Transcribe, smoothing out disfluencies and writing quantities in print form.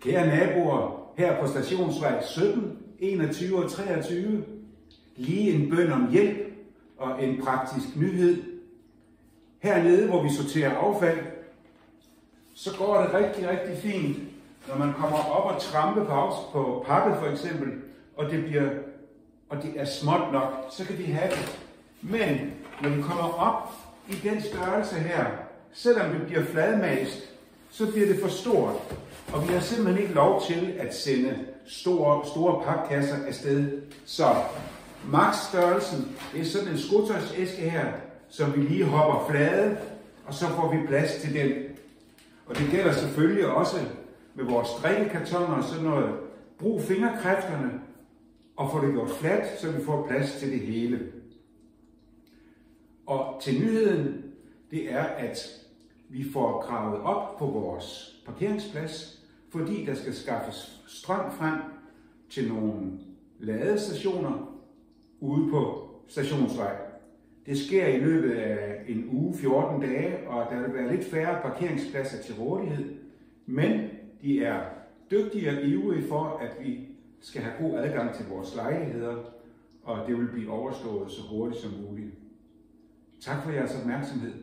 Kære naboer, her på Stationsvej 17, 21 og 23, lige en bøn om hjælp og en praktisk nyhed. Hernede, hvor vi sorterer affald, så går det rigtig, rigtig fint, når man kommer op og trampe på pappet for eksempel, og det er småt nok, så kan vi have det. Men når vi kommer op i den størrelse her, selvom det bliver fladmast, så bliver det for stort. Og vi har simpelthen ikke lov til at sende store pakkasser afsted. Så maksstørrelsen er sådan en skotøjsæske her, som vi lige hopper flade, og så får vi plads til den. Og det gælder selvfølgelig også med vores drikkekartoner og sådan noget. Brug fingerkræfterne og få det gjort fladt, så vi får plads til det hele. Og til nyheden, det er, at vi får gravet op på vores parkeringsplads, fordi der skal skaffes strøm frem til nogle ladestationer ude på Stationsvej. Det sker i løbet af en uge, 14 dage, og der vil være lidt færre parkeringspladser til rådighed. Men de er dygtige og ivrige for, at vi skal have god adgang til vores lejligheder, og det vil blive overstået så hurtigt som muligt. Tak for jeres opmærksomhed.